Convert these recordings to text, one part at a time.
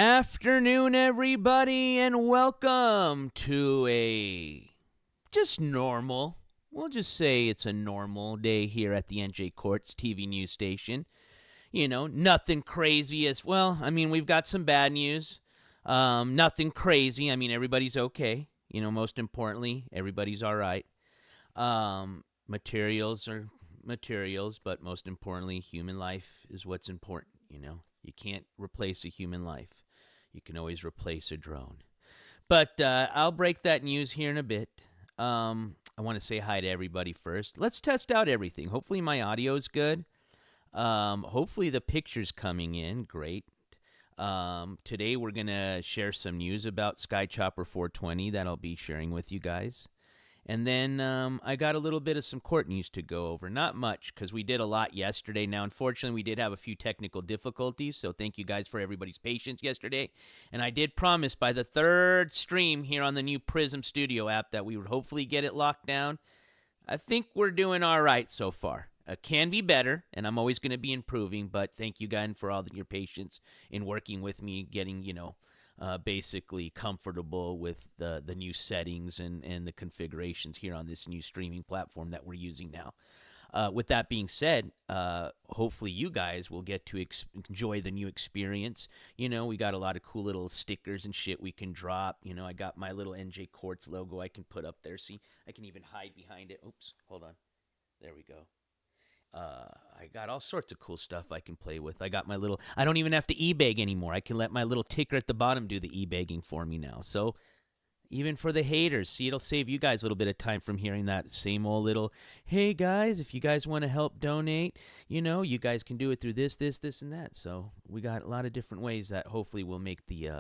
afternoon, everybody, and welcome to a just normal, we'll just say it's a normal day here at the NJCourts TV news station. You know, nothing crazy as well. I mean, we've got some bad news. Nothing crazy. I mean, everybody's okay. You know, most importantly, everybody's all right. Materials are materials, but most importantly, human life is what's important, you know. You can't replace a human life. You can always replace a drone. But I'll break that news here in a bit. I want to say hi to everybody first. Let's test out everything. Hopefully my audio is good. Hopefully the picture's coming in. Great. Today we're going to share some news about Skychopper 420 that I'll be sharing with you guys. And then I got a little bit of some court news to go over. Not much, because we did a lot yesterday. Now, unfortunately, we did have a few technical difficulties, so thank you guys for everybody's patience yesterday. And I did promise by the third stream here on the new Prism Studio app that we would hopefully get it locked down. I think we're doing all right so far. It can be better, and I'm always going to be improving, but thank you guys for all your patience in working with me, getting, basically comfortable with the new settings and the configurations here on this new streaming platform that we're using now. With that being said, hopefully you guys will get to enjoy the new experience. You know, we got a lot of cool little stickers and shit we can drop. You know, I got my little NJCourts logo I can put up there. See, I can even hide behind it. Oops, hold on. There we go. I got all sorts of cool stuff I can play with. I got my little, I don't even have to e-bag anymore. I can let my little ticker at the bottom do the e-bagging for me now. So even for the haters, see, it'll save you guys a little bit of time from hearing that same old little, hey guys, if you guys want to help donate, you know, you guys can do it through this, and that. So we got a lot of different ways that hopefully will make the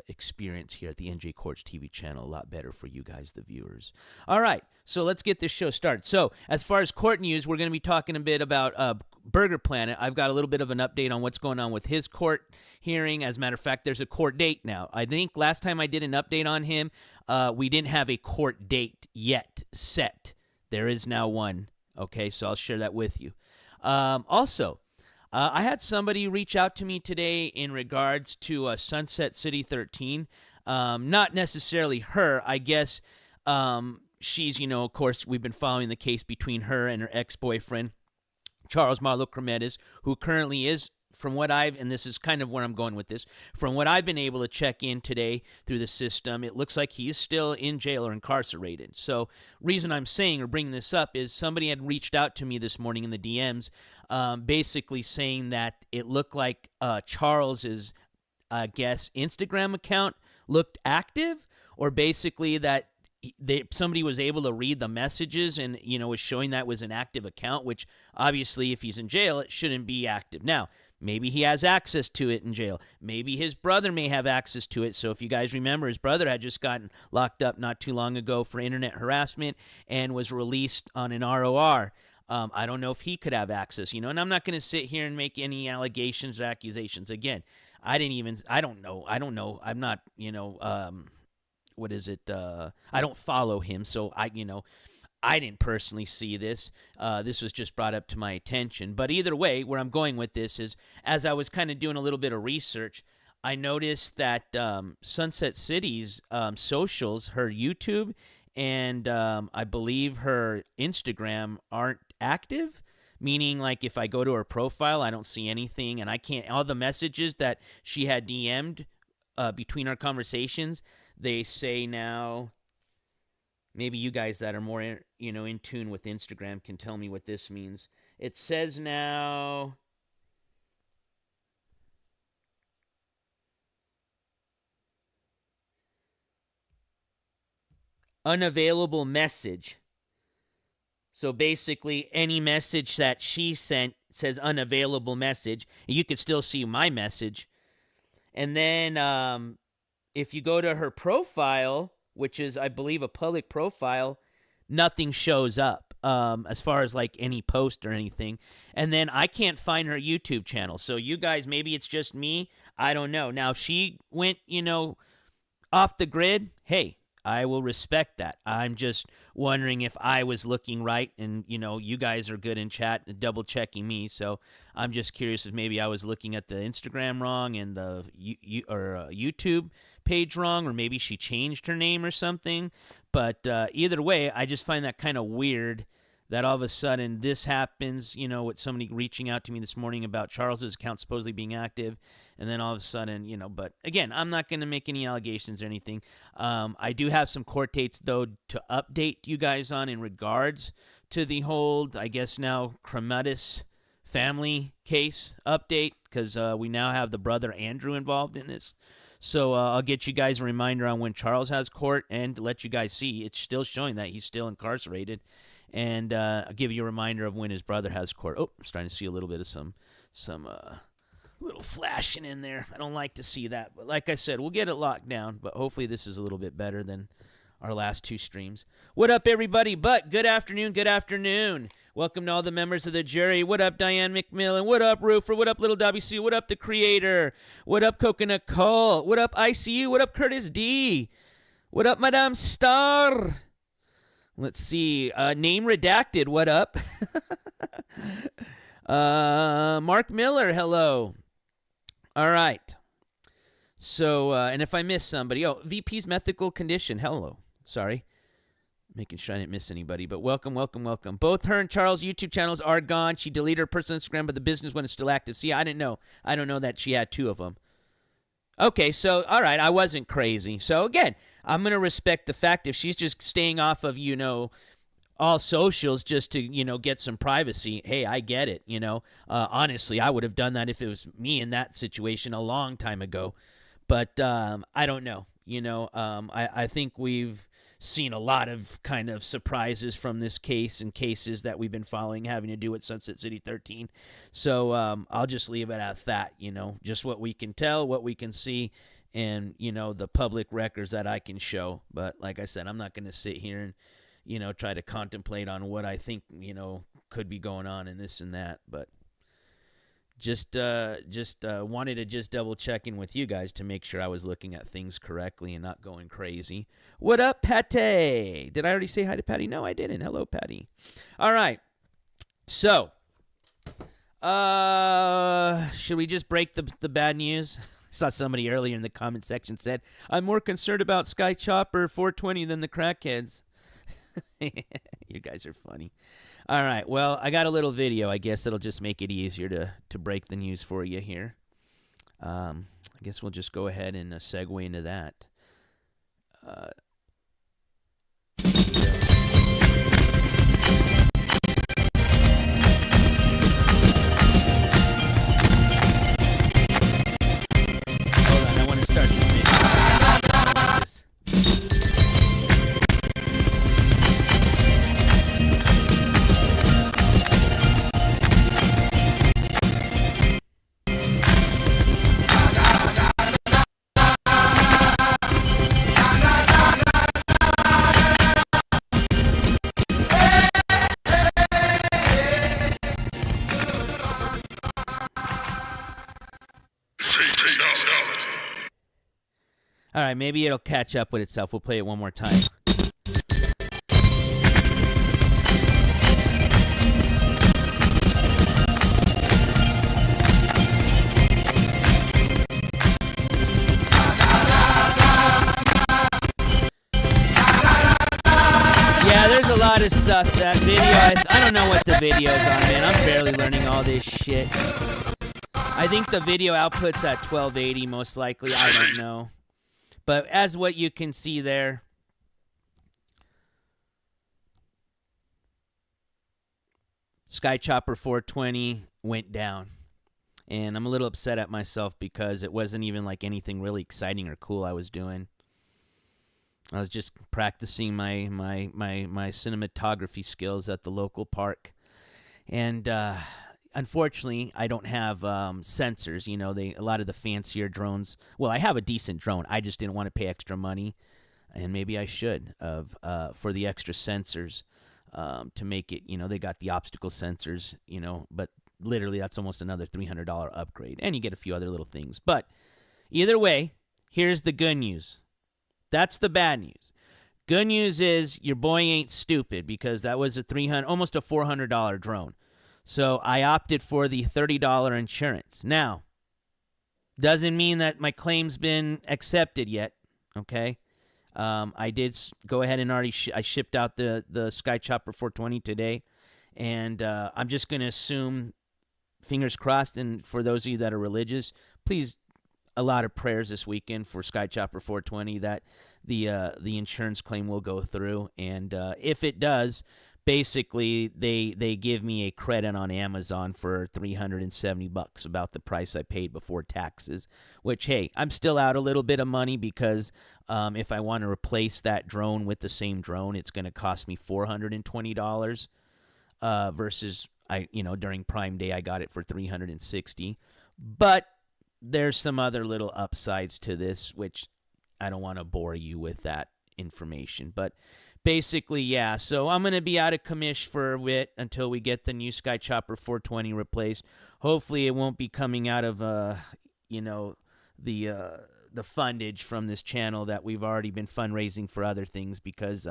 experience here at the NJCourts TV channel a lot better for you guys, the viewers. All right, so let's get this show started. So as far as court news, we're going to be talking a bit about Burger Planet. I've got a little bit of an update on what's going on with his court hearing. As a matter of fact, there's a court date now. I think last time I did an update on him, we didn't have a court date yet set. There is now one. Okay, so I'll share that with you. Also, I had somebody reach out to me today in regards to SunsetCity 13. Not necessarily her. I guess she's, of course, we've been following the case between her and her ex-boyfriend, Charles Marlo-Cremedas, who currently is, from what and this is kind of where I'm going with this, from what I've been able to check in today through the system, it looks like he is still in jail or incarcerated. So reason I'm saying or bringing this up is somebody had reached out to me this morning in the DMs, basically saying that it looked like Charles's, I guess, Instagram account looked active, or basically that somebody was able to read the messages and, was showing that was an active account, which obviously if he's in jail, it shouldn't be active. Now, maybe he has access to it in jail. Maybe his brother may have access to it. So if you guys remember, his brother had just gotten locked up not too long ago for internet harassment and was released on an ROR. I don't know if he could have access, and I'm not going to sit here and make any allegations or accusations. Again, I don't know. I'm not, what is it? I don't follow him. So I didn't personally see this. This was just brought up to my attention. But either way, where I'm going with this is, as I was kind of doing a little bit of research, I noticed that SunsetCity's socials, her YouTube, and I believe her Instagram aren't active, meaning like if I go to her profile, I don't see anything, and I can't, all the messages that she had DM'd between our conversations, they say now, maybe you guys that are more, in tune with Instagram can tell me what this means. It says now, unavailable message. So basically, any message that she sent says unavailable message. You could still see my message. And then if you go to her profile, which is, I believe, a public profile, nothing shows up as far as like any post or anything. And then I can't find her YouTube channel. So you guys, maybe it's just me. I don't know. Now, if she went, off the grid, hey, I will respect that. I'm just wondering if I was looking right, and you guys are good in chat, double checking me. So I'm just curious if maybe I was looking at the Instagram wrong and the YouTube page wrong, or maybe she changed her name or something. But either way, I just find that kind of weird that all of a sudden this happens, with somebody reaching out to me this morning about Charles's account supposedly being active, and then all of a sudden, but again, I'm not going to make any allegations or anything. I do have some court dates, though, to update you guys on in regards to the whole, I guess now, Cremedas family case update, because we now have the brother Andrew involved in this. So I'll get you guys a reminder on when Charles has court, and to let you guys see it's still showing that he's still incarcerated. And I'll give you a reminder of when his brother has court. Oh, I'm starting to see a little bit of some little flashing in there. I don't like to see that. But like I said, we'll get it locked down. But hopefully this is a little bit better than our last two streams. What up, everybody? But good afternoon, good afternoon. Welcome to all the members of the jury. What up, Diane McMillan? What up, Roofer? What up, Little WC? What up, The Creator? What up, Coconut Cole? What up, ICU? What up, Curtis D? What up, Madame Star? Let's see. Name redacted. What up? Mark Miller. Hello. All right. So, and if I miss somebody, VP's Methical Condition. Hello. Sorry. Making sure I didn't miss anybody, but welcome, welcome, welcome. Both her and Charles' YouTube channels are gone. She deleted her personal Instagram, but the business one is still active. See, I didn't know. I don't know that she had two of them. Okay, so, all right, I wasn't crazy. So, again, I'm going to respect the fact if she's just staying off of, all socials just to, get some privacy. Hey, I get it, Honestly, I would have done that if it was me in that situation a long time ago. But I don't know. I think we've seen a lot of kind of surprises from this case and cases that we've been following having to do with SunsetCity 13. So I'll just leave it at that, just what we can tell, what we can see, and, the public records that I can show. But like I said, I'm not going to sit here and, try to contemplate on what I think, could be going on and this and that. But just wanted to just double check in with you guys to make sure I was looking at things correctly and not going crazy. What up, Patty? Did I already say hi to Patty? No, I didn't. Hello, Patty. All right. So, should we just break the bad news? I saw somebody earlier in the comment section said, I'm more concerned about Skychopper 420 than the crackheads. You guys are funny. All right, well, I got a little video. I guess it'll just make it easier to break the news for you here. I guess we'll just go ahead and segue into that. Hold on, I want to start this video. I want this. All right, maybe it'll catch up with itself. We'll play it one more time. Yeah, there's a lot of stuff. That video, I don't know what the video's on, man. I'm barely learning all this shit. I think the video output's at 1280, most likely. I don't know. But as what you can see there, Skychopper 420 went down. And I'm a little upset at myself because it wasn't even like anything really exciting or cool I was doing. I was just practicing my cinematography skills at the local park. And unfortunately, I don't have sensors. A lot of the fancier drones. Well, I have a decent drone. I just didn't want to pay extra money, and maybe I should for the extra sensors to make it. They got the obstacle sensors. But literally that's almost another $300 upgrade, and you get a few other little things. But either way, here's the good news. That's the bad news. Good news is your boy ain't stupid because that was almost a $400 drone. So I opted for the $30 insurance. Now, doesn't mean that my claim's been accepted yet, okay? I did go ahead and already I shipped out the Skychopper 420 today, and I'm just going to assume, fingers crossed, and for those of you that are religious, please, a lot of prayers this weekend for Skychopper 420 that the insurance claim will go through, and if it does, basically they give me a credit on Amazon for $370, about the price I paid before taxes, which, hey, I'm still out a little bit of money because if I want to replace that drone with the same drone, it's going to cost me $420 versus during Prime Day I got it for $360. But there's some other little upsides to this, which I don't want to bore you with that information. But basically, yeah, so I'm going to be out of commish for a bit until we get the new Skychopper 420 replaced. Hopefully it won't be coming out of, the fundage from this channel that we've already been fundraising for other things, because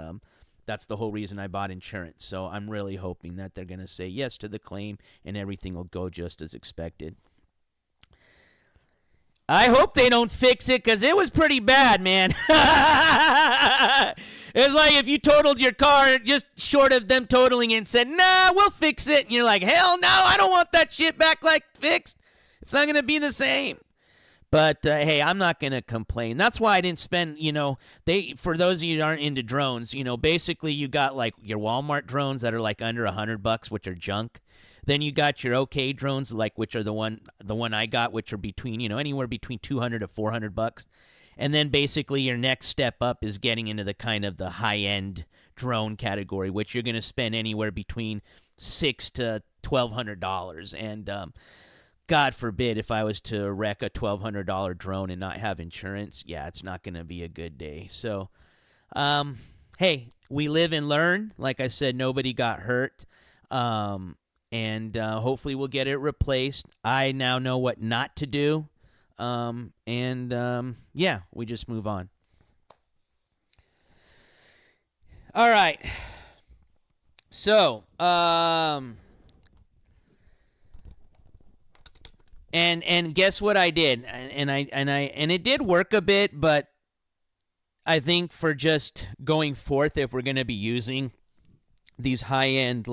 that's the whole reason I bought insurance. So I'm really hoping that they're going to say yes to the claim and everything will go just as expected. I hope they don't fix it, because it was pretty bad, man. It's like if you totaled your car just short of them totaling it and said, nah, we'll fix it. And you're like, hell no, I don't want that shit back fixed. It's not going to be the same. But, hey, I'm not going to complain. That's why I didn't spend, for those of you that aren't into drones, basically you got your Walmart drones that are under $100, which are junk. Then you got your okay drones, which are the one I got, which are between, anywhere between $200 to $400. And then basically your next step up is getting into the kind of the high-end drone category, which you're going to spend anywhere between $600 to $1,200. And God forbid if I was to wreck a $1,200 drone and not have insurance, yeah, it's not going to be a good day. So, hey, we live and learn. Like I said, nobody got hurt. And hopefully we'll get it replaced. I now know what not to do. Yeah, we just move on. All right. So, and guess what I did? And it did work a bit, but I think for just going forth, if we're going to be using these high-end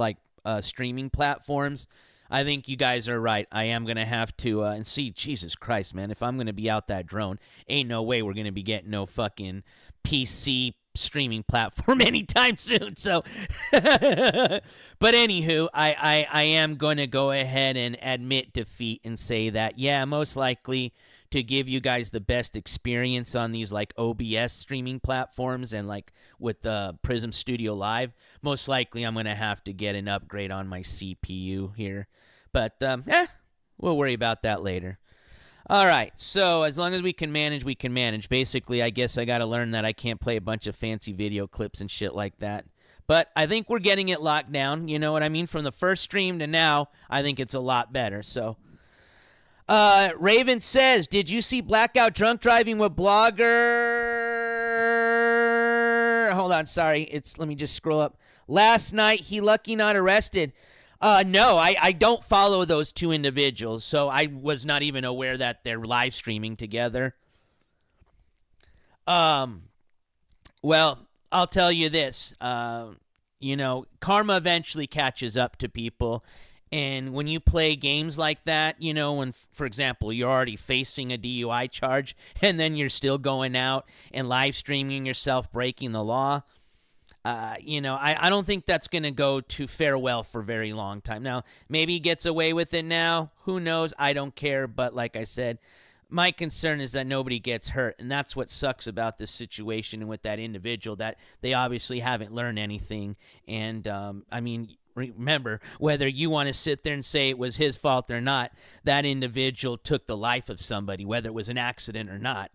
streaming platforms, I think you guys are right. I am going to have to, and see, Jesus Christ, man, if I'm going to be out that drone, ain't no way we're going to be getting no fucking PC streaming platform anytime soon. So, but anywho, I am going to go ahead and admit defeat and say that, yeah, most likely to give you guys the best experience on these OBS streaming platforms and with the Prism Studio Live, most likely I'm going to have to get an upgrade on my CPU here. But, we'll worry about that later. All right, so as long as we can manage, we can manage. Basically, I guess I got to learn that I can't play a bunch of fancy video clips and shit like that. But I think we're getting it locked down, you know what I mean? From the first stream to now, I think it's a lot better, so. Raven says, did you see blackout drunk driving with blogger? Hold on, sorry. Let me just scroll up. Last night, he lucky not arrested. No, I don't follow those two individuals, so I was not even aware that they're live streaming together. Well, I'll tell you this. Karma eventually catches up to people. And when you play games like that, when, for example, you're already facing a DUI charge and then you're still going out and live streaming yourself breaking the law, I don't think that's going to go to farewell for a very long time. Now, maybe he gets away with it now. Who knows? I don't care. But like I said, my concern is that nobody gets hurt. And that's what sucks about this situation and with that individual, that they obviously haven't learned anything. And, remember, whether you want to sit there and say it was his fault or not, that individual took the life of somebody, whether it was an accident or not.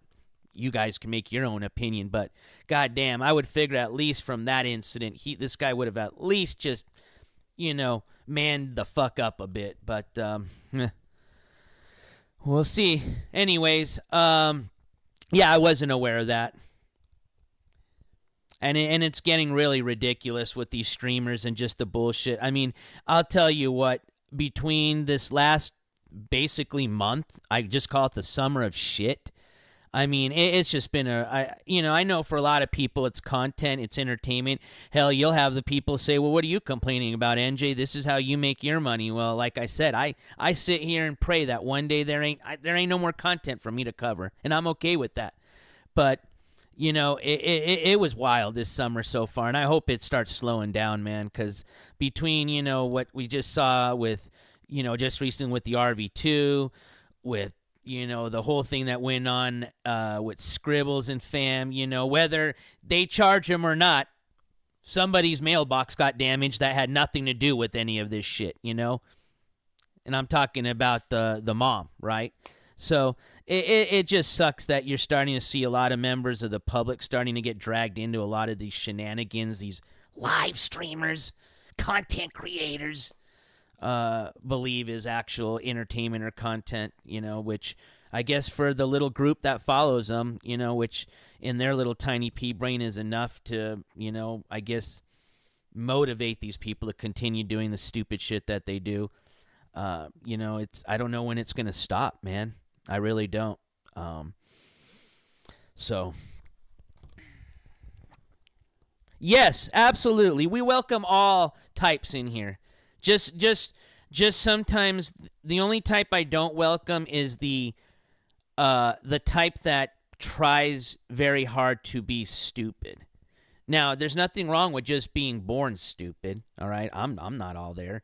You guys can make your own opinion, but goddamn, I would figure at least from that incident, this guy would have at least just, manned the fuck up a bit. But we'll see. Anyways, yeah, I wasn't aware of that. And it's getting really ridiculous with these streamers and just the bullshit. I mean, I'll tell you what, between this last basically month, I just call it the summer of shit. I mean, it's just been I know for a lot of people it's content, it's entertainment. Hell, you'll have the people say, well, what are you complaining about, NJ? This is how you make your money. Well, like I said, I sit here and pray that one day there ain't no more content for me to cover, and I'm okay with that. But, it was wild this summer so far, and I hope it starts slowing down, man, because between, what we just saw with, just recently with the RV2, with the whole thing that went on with Scribbles and Fam, whether they charge him or not, somebody's mailbox got damaged that had nothing to do with any of this shit, And I'm talking about the mom, right? So it just sucks that you're starting to see a lot of members of the public starting to get dragged into a lot of these shenanigans, these live streamers, content creators. Believe is actual entertainment or content, which I guess for the little group that follows them, which in their little tiny pea brain is enough to, I guess motivate these people to continue doing the stupid shit that they do. I don't know when it's going to stop, man. I really don't. So yes, absolutely. We welcome all types in here. Just sometimes the only type I don't welcome is the type that tries very hard to be stupid. Now, there's nothing wrong with just being born stupid, all right? I'm not all there.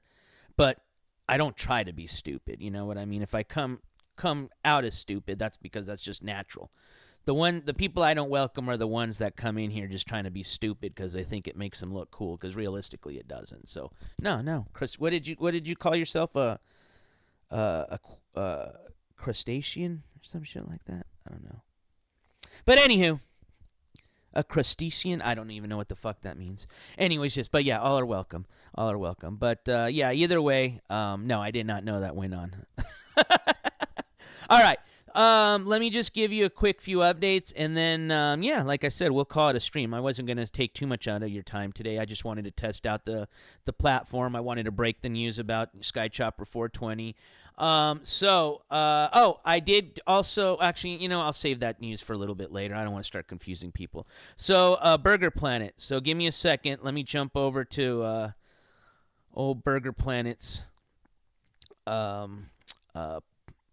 But I don't try to be stupid, you know what I mean? If I come out as stupid, that's because that's just natural. The people I don't welcome are the ones that come in here just trying to be stupid because they think it makes them look cool, because realistically it doesn't. So no, Chris, what did you call yourself, a crustacean or some shit like that? I don't know. But anywho, a crustacean, I don't even know what the fuck that means. Anyways, but yeah, all are welcome. But yeah, either way, no, I did not know that went on. All right. Let me just give you a quick few updates, and then, like I said, we'll call it a stream. I wasn't going to take too much out of your time today. I just wanted to test out the platform. I wanted to break the news about Skychopper 420. I did also, actually, I'll save that news for a little bit later. I don't want to start confusing people. So, Burger Planet. So, give me a second. Let me jump over to old Burger Planet's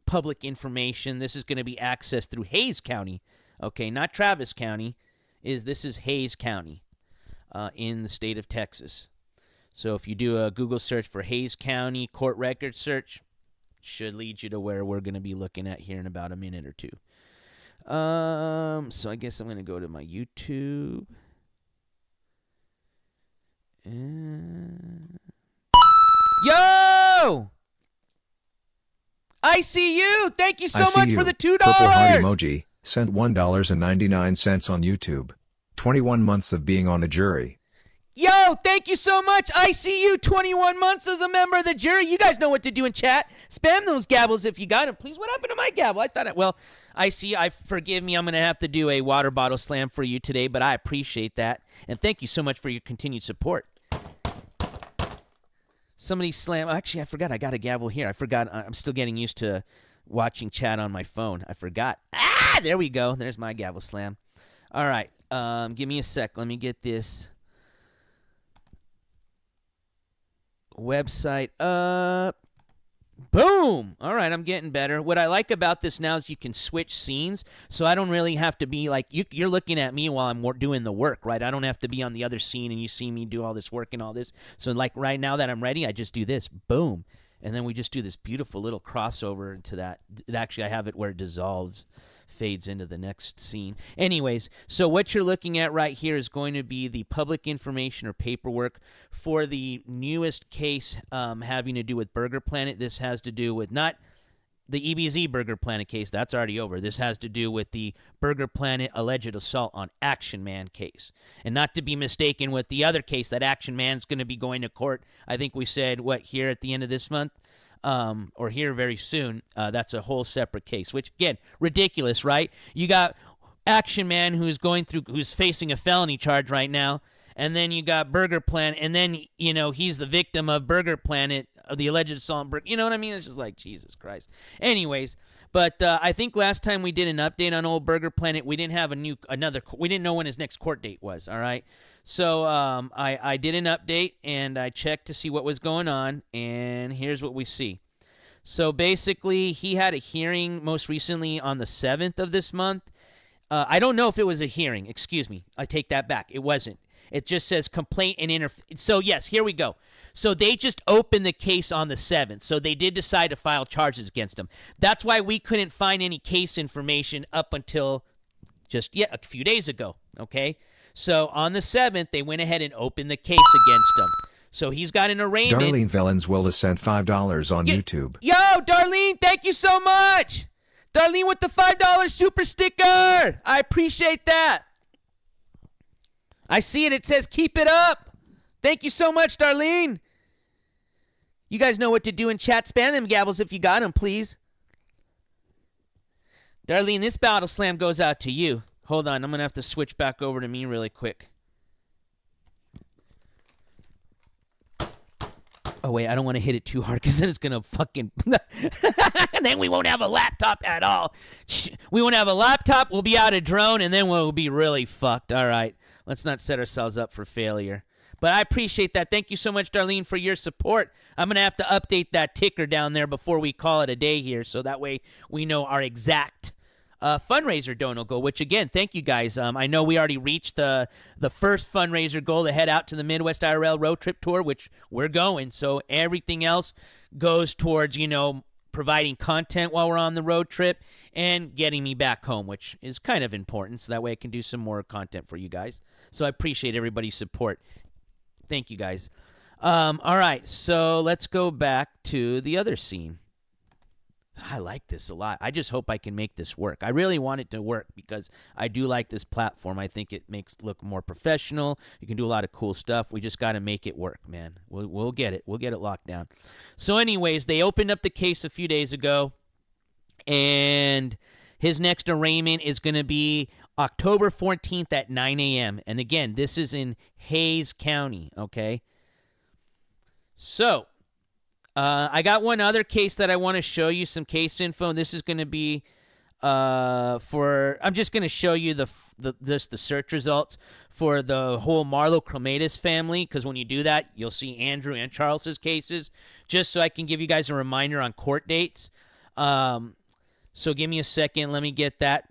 public information. This is going to be accessed through Hays County. Okay, not Travis County. This is Hays County in the state of Texas. So if you do a Google search for Hays County court record search, should lead you to where we're going to be looking at here in about a minute or two. So I guess I'm going to go to my YouTube. Yo! I see you. Thank you so much for the $2. Purple heart emoji, sent $1.99 on YouTube. 21 months of being on a jury. Yo, thank you so much. I see you. 21 months as a member of the jury. You guys know what to do in chat. Spam those gabbles if you got them. Please, what happened to my gavel? I see. Forgive me. I'm going to have to do a water bottle slam for you today, but I appreciate that. And thank you so much for your continued support. Somebody slam. Actually, I forgot I got a gavel here. I forgot. I'm still getting used to watching chat on my phone. I forgot. There we go. There's my gavel slam. All right. Give me a sec. Let me get this website up. Boom. All right, I'm getting better. What I like about this now is you can switch scenes, so I don't really have to be like, you're looking at me while I'm doing the work, right? I don't have to be on the other scene and you see me do all this work and all this. So like right now that I'm ready, I just do this. Boom. And then we just do this beautiful little crossover into that. Actually, I have it where it dissolves, fades into the next scene. Anyways, so what you're looking at right here is going to be the public information or paperwork for the newest case having to do with Burger Planet. This has to do with not the EBZ Burger Planet case. That's already over. This has to do with the Burger Planet alleged assault on Action Man case. And not to be mistaken with the other case that Action Man's going to be going to court. I think we said, here at the end of this month? Or here very soon. That's a whole separate case, which, again, ridiculous, right? You got Action Man who's facing a felony charge right now. And then you got Burger Planet, and then, he's the victim of Burger Planet, of the alleged assault on Burger. You know what I mean? It's just like, Jesus Christ. Anyways, but I think last time we did an update on old Burger Planet, we didn't have we didn't know when his next court date was, all right? So I did an update, and I checked to see what was going on, and here's what we see. So basically, he had a hearing most recently on the 7th of this month. I don't know if it was a hearing. Excuse me. I take that back. It wasn't. It just says complaint and So, yes, here we go. So they just opened the case on the 7th. So they did decide to file charges against him. That's why we couldn't find any case information up until just a few days ago, okay? So on the 7th, they went ahead and opened the case against him. So he's got an arraignment. Darlene Valenzuela sent $5 on YouTube. Yo, Darlene, thank you so much. Darlene with the $5 super sticker. I appreciate that. I see it. It says keep it up. Thank you so much, Darlene. You guys know what to do in chat. Spam them gabbles if you got them, please. Darlene, this battle slam goes out to you. Hold on. I'm going to have to switch back over to me really quick. Oh, wait. I don't want to hit it too hard because then it's going to fucking... and then we won't have a laptop at all. We won't have a laptop. We'll be out of drone, and then we'll be really fucked. All right. Let's not set ourselves up for failure. But I appreciate that. Thank you so much, Darlene, for your support. I'm going to have to update that ticker down there before we call it a day here, so that way we know our exact fundraiser donor goal, which, again, thank you guys. I know we already reached the first fundraiser goal to head out to the Midwest IRL road trip tour, which we're going. So everything else goes towards, providing content while we're on the road trip and getting me back home, which is kind of important, so that way I can do some more content for you guys. So I appreciate everybody's support. Thank you, guys. All right, so let's go back to the other scene. I like this a lot. I just hope I can make this work. I really want it to work because I do like this platform. I think it makes it look more professional. You can do a lot of cool stuff. We just got to make it work, man. We'll get it. We'll get it locked down. So anyways, they opened up the case a few days ago, and his next arraignment is going to be October 14th at 9 a.m. And again, this is in Hayes County, okay? So... I got one other case that I want to show you, some case info. This is going to be I'm just going to show you the search results for the whole Marlo-Cremedas family, because when you do that, you'll see Andrew and Charles's cases, just so I can give you guys a reminder on court dates. So give me a second. Let me get that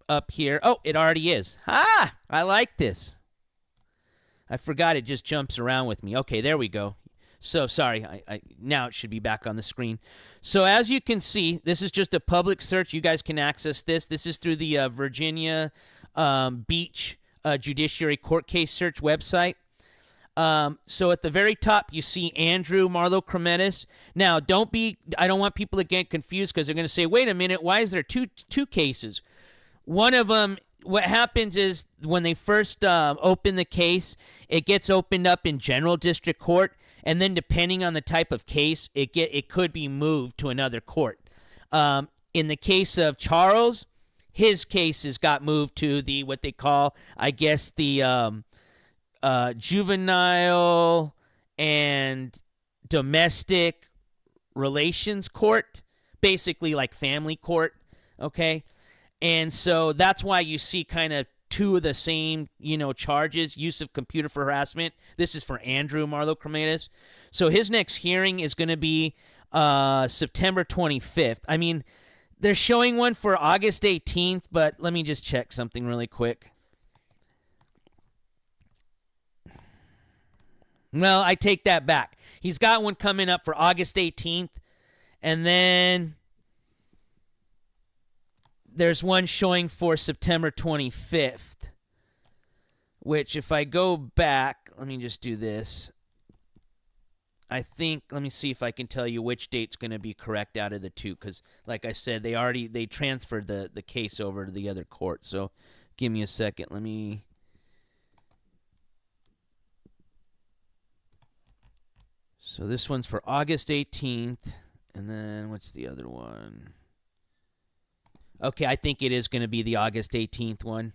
up here. Oh, it already is. I like this. I forgot it just jumps around with me. Okay, there we go. So, sorry, now it should be back on the screen. So, as you can see, this is just a public search. You guys can access this. This is through the Virginia Beach Judiciary Court Case Search website. So, at the very top, you see Andrew Marlo-Cremedas. Now, I don't want people to get confused because they're going to say, wait a minute, why is there two cases? One of them, what happens is when they first open the case, it gets opened up in General District Court. And then depending on the type of case, it could be moved to another court. In the case of Charles, his cases got moved to what they call, I guess, the juvenile and domestic relations court, basically like family court, okay? And so that's why you see kind of two of the same, charges, use of computer for harassment. This is for Andrew Marlo-Cremedas. So his next hearing is going to be September 25th. I mean, they're showing one for August 18th, but let me just check something really quick. Well, I take that back. He's got one coming up for August 18th, and then there's one showing for September 25th, which if I go back, let me just do this. Let me see if I can tell you which date's going to be correct out of the two, because like I said, they transferred the case over to the other court. So give me a second. So this one's for August 18th, and then what's the other one? Okay, I think it is going to be the August 18th one.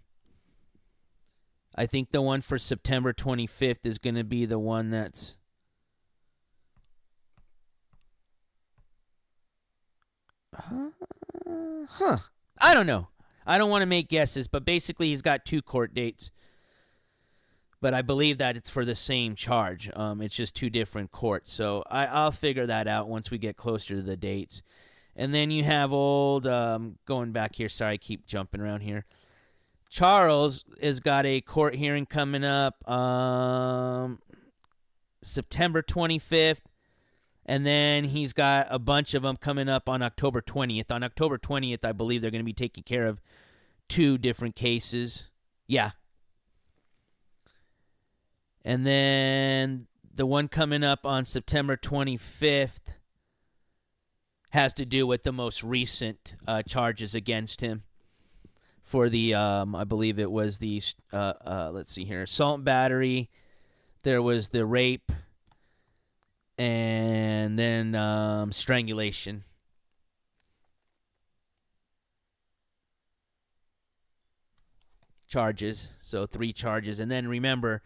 I think the one for September 25th is going to be the one that's... I don't know. I don't want to make guesses, but basically he's got 2 court dates. But I believe that it's for the same charge. It's just 2 different courts. So I'll figure that out once we get closer to the dates. And then you have going back here. Sorry, I keep jumping around here. Charles has got a court hearing coming up September 25th. And then he's got a bunch of them coming up on October 20th. On October 20th, I believe they're going to be taking care of 2 different cases. Yeah. And then the one coming up on September 25th has to do with the most recent charges against him for the, I believe it was the, let's see here, assault and battery. There was the rape and then strangulation. Charges. So 3 charges. And then remember,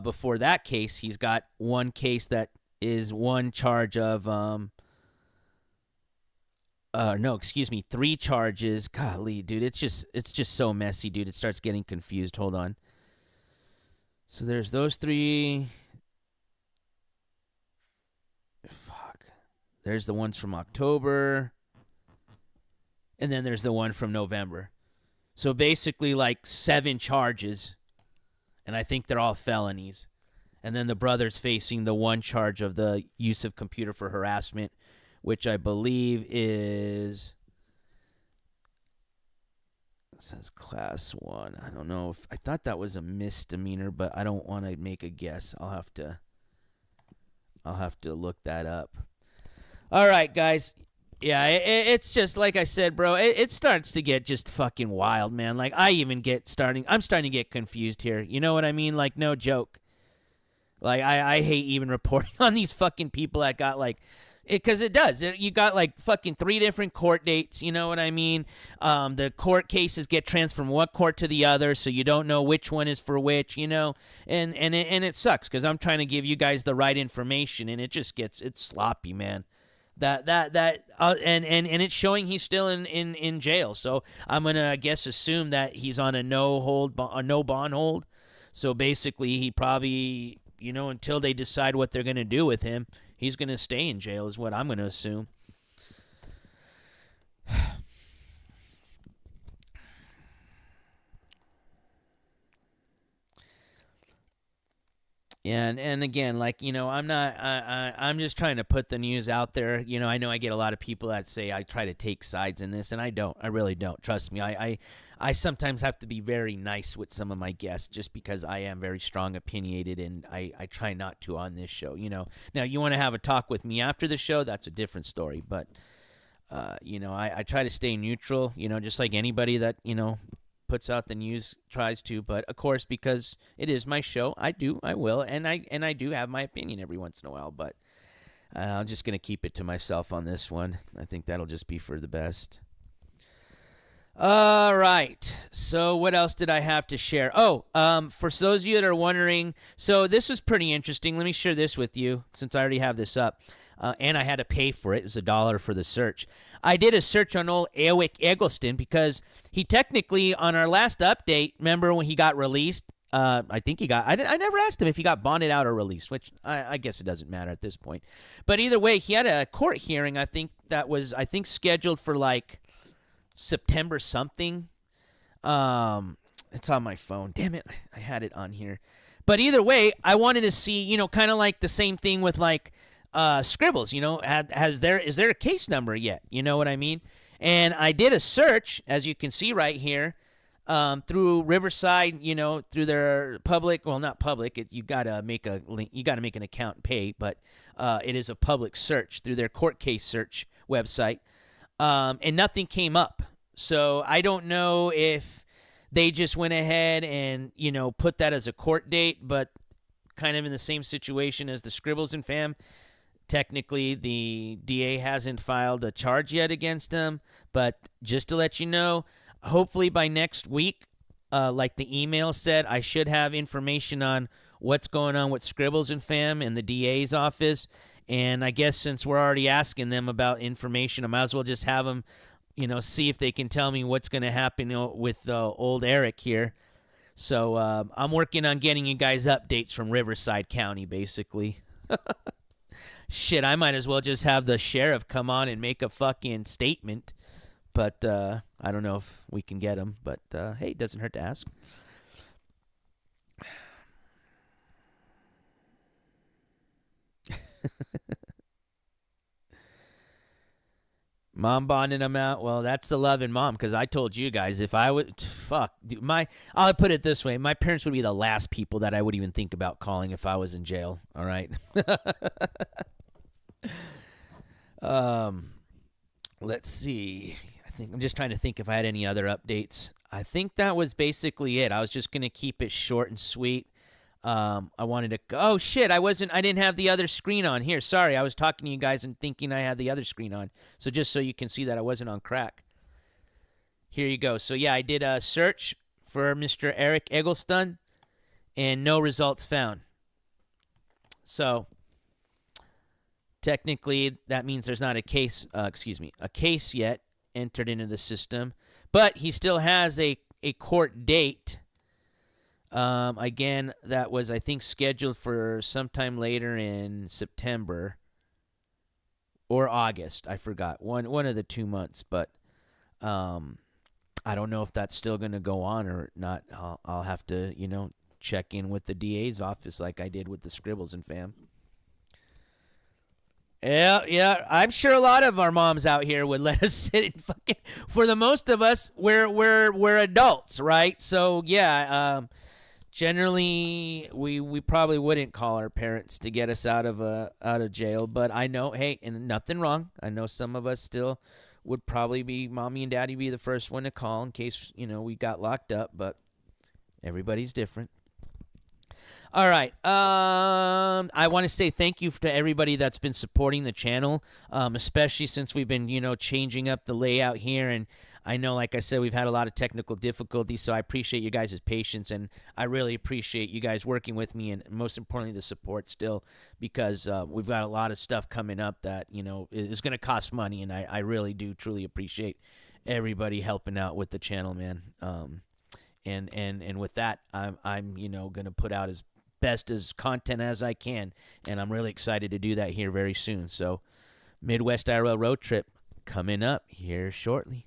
before that case, he's got one case that is one charge of, 3 charges. Golly, dude, it's just so messy, dude. It starts getting confused. Hold on. So there's those 3. Fuck. There's the ones from October. And then there's the one from November. So basically like 7 charges. And I think they're all felonies. And then the brother's facing the one charge of the use of computer for harassment, which I believe is, it says class 1. I don't know if, I thought that was a misdemeanor, but I don't want to make a guess. I'll have to look that up. All right, guys. Yeah, it's just like I said, bro. It starts to get just fucking wild, man. Like I'm starting to get confused here. You know what I mean? Like, no joke. Like I hate even reporting on these fucking people that got like, because it does. You got like fucking 3 different court dates. You know what I mean? The court cases get transferred from one court to the other, so you don't know which one is for which. You know, and it sucks because I'm trying to give you guys the right information, and it's sloppy, man. And it's showing he's still in jail. So I'm gonna, I guess, assume that he's on a no bond hold. So basically, he probably, until they decide what they're gonna do with him, he's gonna stay in jail, is what I'm gonna assume. Yeah, and again, like, I'm just trying to put the news out there. I know I get a lot of people that say I try to take sides in this, and I don't. I really don't. Trust me. I sometimes have to be very nice with some of my guests just because I am very strong opinionated, and I try not to on this show. Now, you want to have a talk with me after the show, that's a different story. But, I try to stay neutral, just like anybody that, puts out the news tries to. But of course, because it is my show, I will, and I do have my opinion every once in a while. But I'm just gonna keep it to myself on this one. I think that'll just be for the best. All right. So what else did I have to share? Oh, for those of you that are wondering, so this is pretty interesting. Let me share this with you since I already have this up. And I had to pay for it. It was $1 for the search. I did a search on old Egleston because he technically, on our last update, remember when he got released? I think he got, I never asked him if he got bonded out or released, which I guess it doesn't matter at this point. But either way, he had a court hearing, I think scheduled for like September something. It's on my phone. Damn it, I had it on here. But either way, I wanted to see, kind of like the same thing with like, Scribbles, is there a case number yet? You know what I mean? And I did a search, as you can see right here, through Riverside, through their public, well, not public, you gotta make a link, you gotta make an account and pay, but it is a public search through their court case search website, and nothing came up. So I don't know if they just went ahead and, put that as a court date, but kind of in the same situation as the Scribbles and fam Technically, the DA hasn't filed a charge yet against him, but just to let you know, hopefully by next week, like the email said, I should have information on what's going on with Scribbles and Fam in the DA's office. And I guess since we're already asking them about information, I might as well just have them, see if they can tell me what's going to happen with old Eric here. So I'm working on getting you guys updates from Riverside County, basically. Shit, I might as well just have the sheriff come on and make a fucking statement. But I don't know if we can get him. But hey, it doesn't hurt to ask. Mom bonding him out. Well, that's the love in mom, because I told you guys if I would, dude, I'll put it this way. My parents would be the last people that I would even think about calling if I was in jail. All right. Let's see. I'm just trying to think if I had any other updates. I think that was basically it. I was just going to keep it short and sweet. I wanted to. Oh shit! I didn't have the other screen on here. Sorry, I was talking to you guys and thinking I had the other screen on. So just so you can see that I wasn't on crack. Here you go. So yeah, I did a search for Mr. Eric Egleston, and no results found. So technically, that means there's not a case. A case yet entered into the system, but he still has a court date. Again, that was, I think, scheduled for sometime later in September or August. I forgot. One of the 2 months, but I don't know if that's still going to go on or not. I'll have to, check in with the DA's office like I did with the Scribbles and Fam. Yeah. I'm sure a lot of our moms out here would let us sit and fucking. For the most of us, we're adults, right? So yeah. Generally, we probably wouldn't call our parents to get us out of jail, but I know, hey, and nothing wrong. I know some of us still would probably be mommy and daddy be the first one to call in case we got locked up, but everybody's different. All right. I want to say thank you to everybody that's been supporting the channel, especially since we've been changing up the layout here. And I know, like I said, we've had a lot of technical difficulties, so I appreciate you guys' patience, and I really appreciate you guys working with me, and most importantly, the support still, because we've got a lot of stuff coming up that, is going to cost money, and I really do truly appreciate everybody helping out with the channel, man. And with that, I'm going to put out as best as content as I can, and I'm really excited to do that here very soon. So Midwest IRL Road Trip coming up here shortly.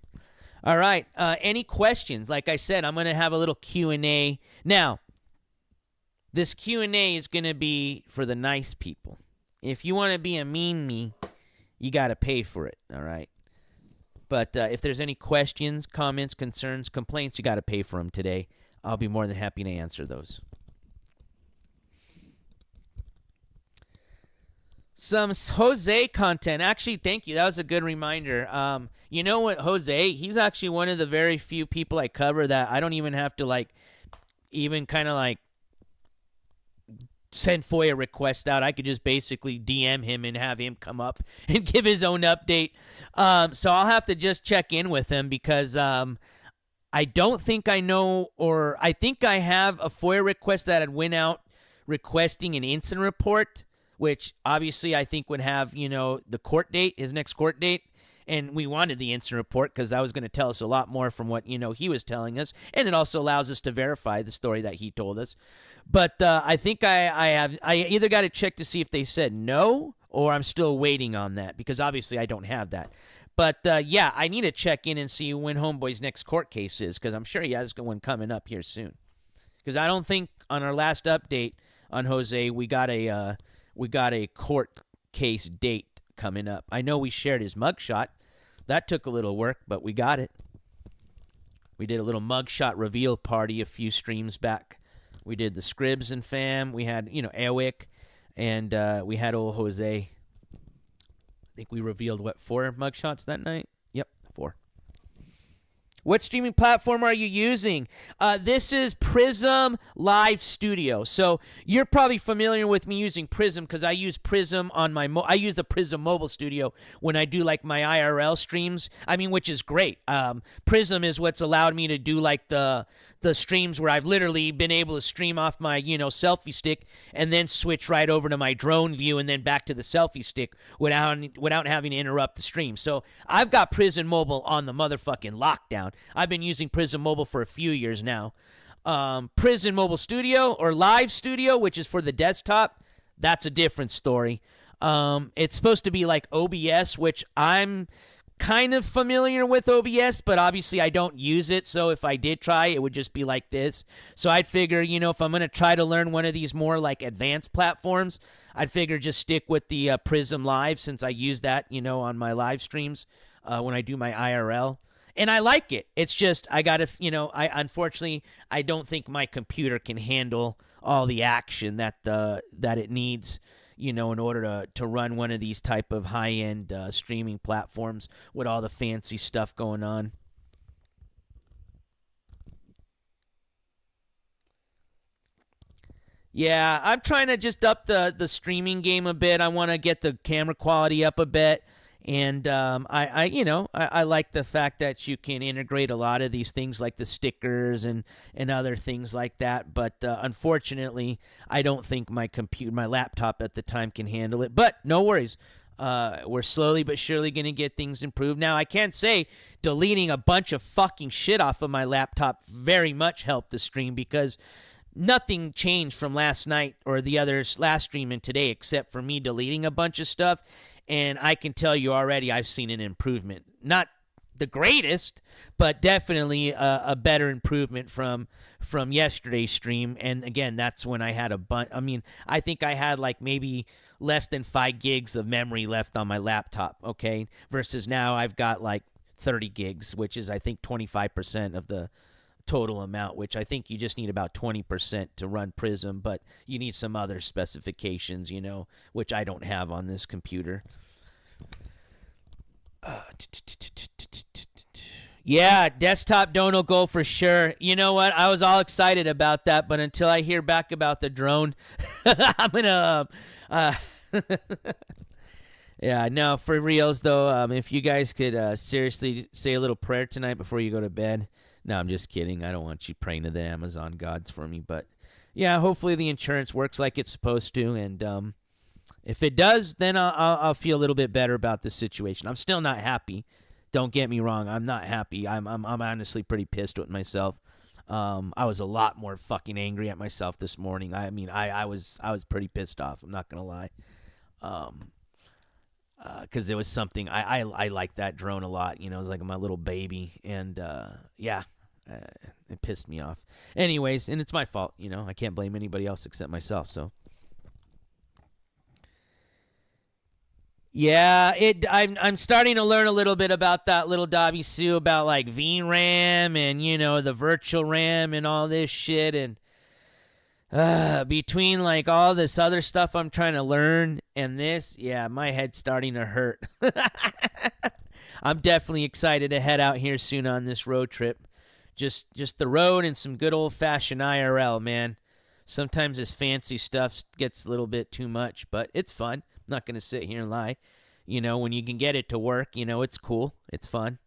All right. Any questions? Like I said, I'm going to have a little Q&A. Now, this Q&A is going to be for the nice people. If you want to be a mean me, you got to pay for it. All right. But if there's any questions, comments, concerns, complaints, you got to pay for them today. I'll be more than happy to answer those. Some Jose content. Actually, thank you. That was a good reminder. You know what, Jose? He's actually one of the very few people I cover that I don't even have to even kind of send FOIA requests out. I could just basically DM him and have him come up and give his own update. So I'll have to just check in with him because I don't think I know, or I think I have a FOIA request that had went out requesting an incident report, which obviously I think would have, the court date, his next court date. And we wanted the incident report because that was going to tell us a lot more from what, he was telling us. And it also allows us to verify the story that he told us. But I think I either got to check to see if they said no, or I'm still waiting on that because obviously I don't have that. But yeah, I need to check in and see when Homeboy's next court case is, because I'm sure he has one coming up here soon. Because I don't think on our last update on Jose, we got a court case date coming up. I know we shared his mugshot. That took a little work, but we got it. We did a little mugshot reveal party a few streams back. We did the Scribs and Fam. We had, Awick, and we had old Jose. I think we revealed, 4 mugshots that night? Yep, 4. What streaming platform are you using? This is Prism Live Studio. So you're probably familiar with me using Prism because I use Prism on I use the Prism Mobile Studio when I do like my IRL streams. I mean, which is great. Prism is what's allowed me to do like the streams where I've literally been able to stream off my, selfie stick and then switch right over to my drone view and then back to the selfie stick without having to interrupt the stream. So I've got Prism Mobile on the motherfucking lockdown. I've been using Prism Mobile for a few years now. Prism Mobile Studio or Live Studio, which is for the desktop, that's a different story. It's supposed to be like OBS, which I'm kind of familiar with OBS, but obviously I don't use it, so if I did try, it would just be like this. So I'd figure, if I'm going to try to learn one of these more like advanced platforms, I'd figure just stick with the Prism Live since I use that, on my live streams when I do my IRL. And I like it. It's just I got to, unfortunately, I don't think my computer can handle all the action that it needs, in order to run one of these type of high-end streaming platforms with all the fancy stuff going on. Yeah, I'm trying to just up the streaming game a bit. I want to get the camera quality up a bit. And I like the fact that you can integrate a lot of these things like the stickers and other things like that. But unfortunately, I don't think my laptop at the time can handle it. But no worries. We're slowly but surely going to get things improved. Now, I can't say deleting a bunch of fucking shit off of my laptop very much helped the stream because nothing changed from last night or the other last stream and today except for me deleting a bunch of stuff. And I can tell you already I've seen an improvement. Not the greatest, but definitely a better improvement from yesterday's stream. And again, that's when I had a bunch. I mean, I think I had like maybe less than 5 gigs of memory left on my laptop, okay? Versus now I've got like 30 gigs, which is I think 25% of the total amount, which I think you just need about 20% to run Prism, but you need some other specifications, which I don't have on this computer. Yeah, desktop dono go for sure. You know what? I was all excited about that, but until I hear back about the drone, I'm gonna. Yeah, no, for reals though. If you guys could seriously say a little prayer tonight before you go to bed. No, I'm just kidding. I don't want you praying to the Amazon gods for me. But, yeah, hopefully the insurance works like it's supposed to. And if it does, then I'll feel a little bit better about the situation. I'm still not happy. Don't get me wrong. I'm not happy. I'm honestly pretty pissed with myself. I was a lot more fucking angry at myself this morning. I mean, I was pretty pissed off. I'm not going to lie. Because it was something I like that drone a lot. It was like my little baby, and it pissed me off. Anyways, and it's my fault. I can't blame anybody else except myself. So yeah, I'm starting to learn a little bit about that little Dobby Sue about like VRAM and the virtual RAM and all this shit and. Between like all this other stuff I'm trying to learn and this, yeah, my head's starting to hurt. I'm definitely excited to head out here soon on this road trip. Just the road and some good old-fashioned IRL, man. Sometimes this fancy stuff gets a little bit too much, but it's fun. I'm not going to sit here and lie. When you can get it to work, it's cool. It's fun.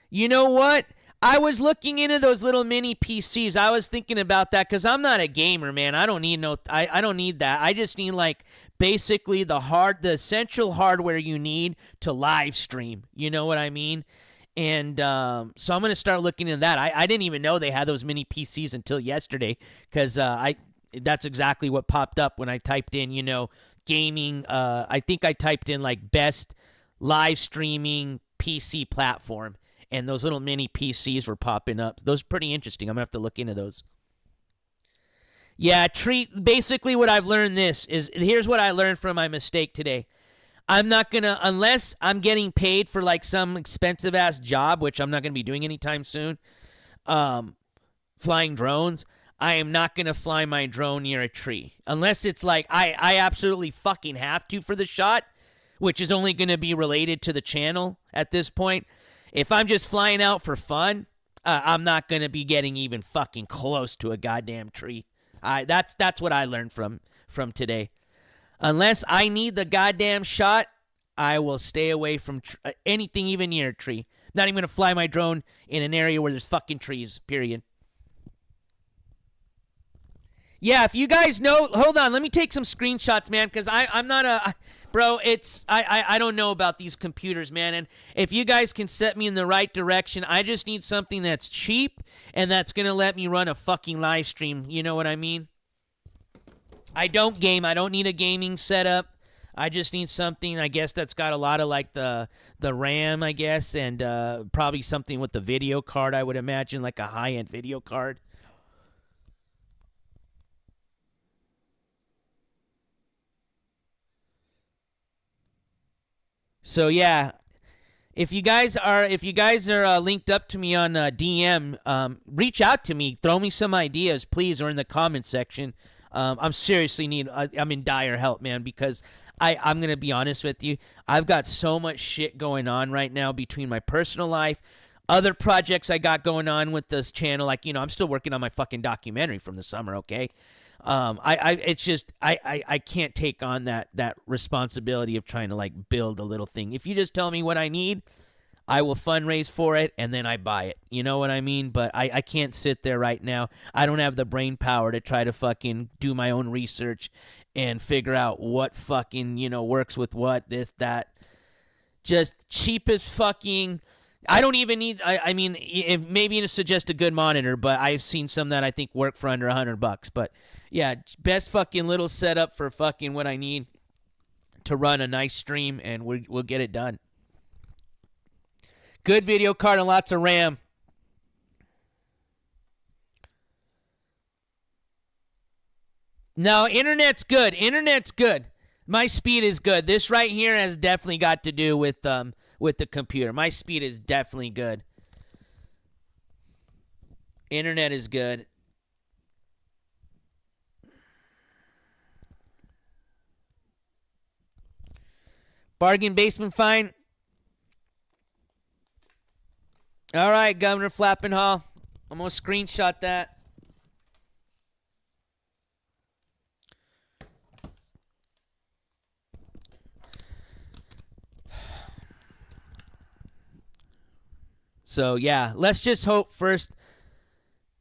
You know what? I was looking into those little mini PCs. I was thinking about that because I'm not a gamer, man. I don't need I don't need that. I just need like basically the essential hardware you need to live stream. You know what I mean? And so I'm gonna start looking into that. I didn't even know they had those mini PCs until yesterday because that's exactly what popped up when I typed in gaming. I think I typed in like best live streaming PC platform. And those little mini PCs were popping up. Those are pretty interesting. I'm going to have to look into those. Yeah, basically what I've learned here's what I learned from my mistake today. I'm not going to, unless I'm getting paid for like some expensive ass job, which I'm not going to be doing anytime soon, flying drones, I am not going to fly my drone near a tree. Unless it's like I absolutely fucking have to for the shot, which is only going to be related to the channel at this point. If I'm just flying out for fun, I'm not going to be getting even fucking close to a goddamn tree. That's what I learned from today. Unless I need the goddamn shot, I will stay away from anything even near a tree. Not even going to fly my drone in an area where there's fucking trees, period. Yeah, if you guys know, hold on, let me take some screenshots, man, because I'm not a, bro, I don't know about these computers, man, and if you guys can set me in the right direction, I just need something that's cheap and that's going to let me run a fucking live stream, you know what I mean? I don't game, I don't need a gaming setup. I just need something, I guess, that's got a lot of, like, the RAM, I guess, and probably something with the video card, I would imagine, like a high-end video card. So, yeah, if you guys are linked up to me on DM, reach out to me, throw me some ideas, please, or in the comment section. I'm seriously I'm in dire help, man, because I'm going to be honest with you. I've got so much shit going on right now between my personal life, other projects I got going on with this channel. Like, I'm still working on my fucking documentary from the summer, okay? It's just, I can't take on that responsibility of trying to, like, build a little thing. If you just tell me what I need, I will fundraise for it, and then I buy it. You know what I mean? But I can't sit there right now. I don't have the brain power to try to fucking do my own research and figure out what fucking, works with what, this, that. Just cheap as fucking... I don't even need... I mean, maybe to suggest a good monitor, but I've seen some that I think work for under $100. But, yeah, best fucking little setup for fucking what I need to run a nice stream, and we'll get it done. Good video card and lots of RAM. No, internet's good. Internet's good. My speed is good. This right here has definitely got to do with the computer. My speed is definitely good. Internet is good. Bargain basement fine. All right, Governor Flappenhall. I'm going to screenshot that. So, yeah, let's just hope first.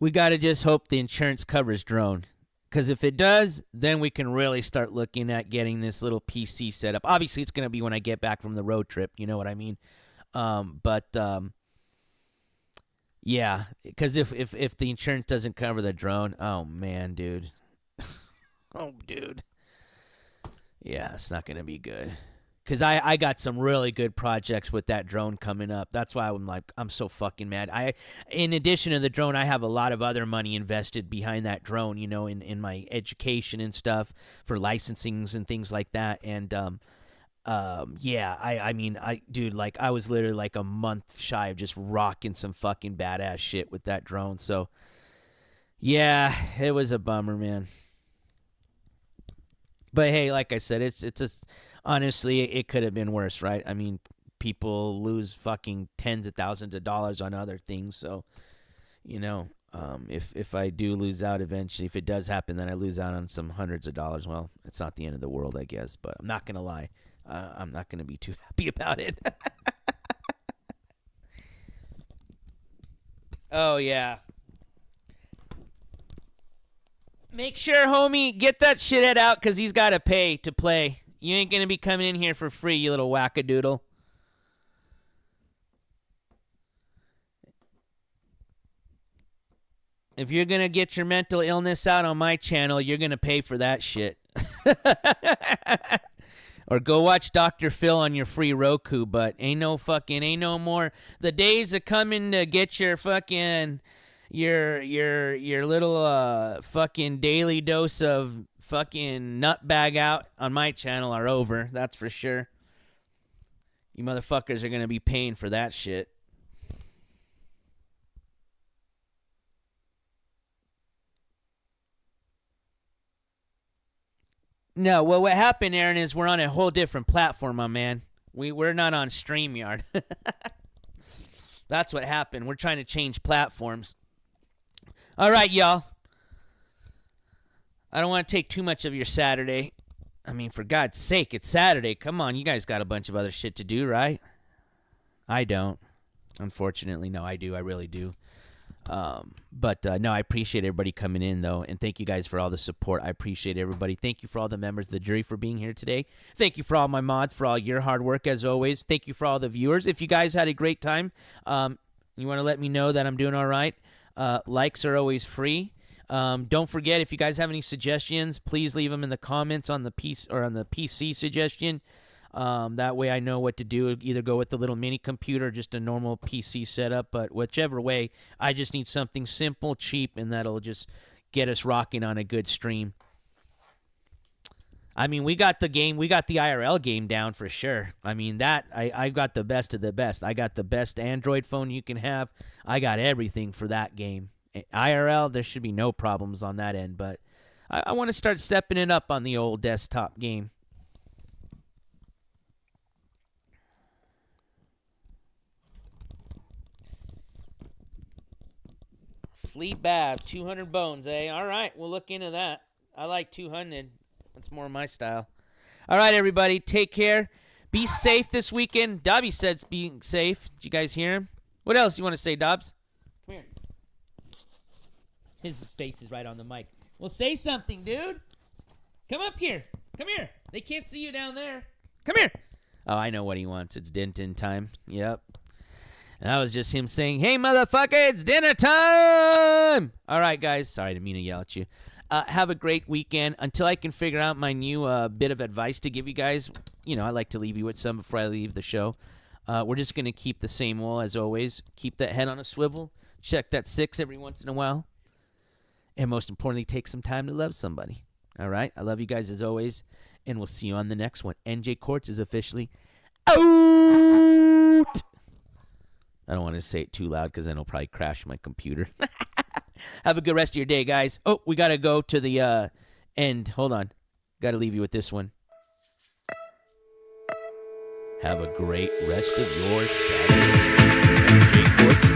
We got to just hope the insurance covers drone. Because if it does, then we can really start looking at getting this little PC set up. Obviously, it's going to be when I get back from the road trip. You know what I mean? Yeah, because if the insurance doesn't cover the drone, oh, man, dude. Oh, dude. Yeah, it's not going to be good. Because I got some really good projects with that drone coming up. That's why I'm so fucking mad. In addition to the drone, I have a lot of other money invested behind that drone, in my education and stuff for licensings and things like that. And, yeah, dude, I was literally like a month shy of just rocking some fucking badass shit with that drone. So, yeah, it was a bummer, man. But hey, like I said, honestly, it could have been worse, right? I mean, people lose fucking tens of thousands of dollars on other things. So, if I do lose out eventually, if it does happen, then I lose out on some hundreds of dollars. Well, it's not the end of the world, I guess. But I'm not going to lie. I'm not going to be too happy about it. Oh, yeah. Make sure, homie, get that shithead out because he's got to pay to play. You ain't going to be coming in here for free, you little wackadoodle. If you're going to get your mental illness out on my channel, you're going to pay for that shit. Or go watch Dr. Phil on your free Roku, but ain't no more. The days are coming to get your fucking, your little fucking daily dose of fucking nutbag out on my channel are over. That's for sure. You motherfuckers are going to be paying for that shit. No, well, what happened, Aaron, is we're on a whole different platform, my man. We're not on StreamYard. That's what happened. We're trying to change platforms. All right, y'all. I don't want to take too much of your Saturday. I mean, for God's sake, it's Saturday. Come on, you guys got a bunch of other shit to do, right? I don't. Unfortunately, no, I do. I really do. No, I appreciate everybody coming in, though, and thank you guys for all the support. I appreciate everybody. Thank you for all the members of the jury for being here today. Thank you for all my mods, for all your hard work, as always. Thank you for all the viewers. If you guys had a great time, you want to let me know that I'm doing all right. Likes are always free. Don't forget, if you guys have any suggestions, please leave them in the comments on the piece or on the PC suggestion. That way I know what to do. Either go with the little mini computer or just a normal PC setup. But whichever way, I just need something simple, cheap, and that'll just get us rocking on a good stream. I mean, we got the IRL game down for sure. I mean, I got the best of the best. I got the best Android phone you can have. I got everything for that game. IRL, there should be no problems on that end. But I want to start stepping it up on the old desktop game. Flea Bab, 200 bones, eh? All right, we'll look into that. I like 200. That's more my style. All right, everybody, take care. Be safe this weekend. Dobby said being safe. Did you guys hear him? What else you want to say, Dobbs? Come here. His face is right on the mic. Well, say something, dude. Come up here. Come here. They can't see you down there. Come here. Oh, I know what he wants. It's Denton time. Yep. And that was just him saying, hey, motherfucker, it's dinner time. All right, guys. Sorry, I didn't mean to yell at you. Have a great weekend. Until I can figure out my new bit of advice to give you guys, I like to leave you with some before I leave the show. We're just going to keep the same rule as always. Keep that head on a swivel. Check that 6 every once in a while. And most importantly, take some time to love somebody. All right? I love you guys as always. And we'll see you on the next one. NJCourts is officially out. I don't want to say it too loud because then it'll probably crash my computer. Have a good rest of your day, guys. Oh, we got to go to the end. Hold on. Got to leave you with this one. Have a great rest of your Saturday. NJCourts.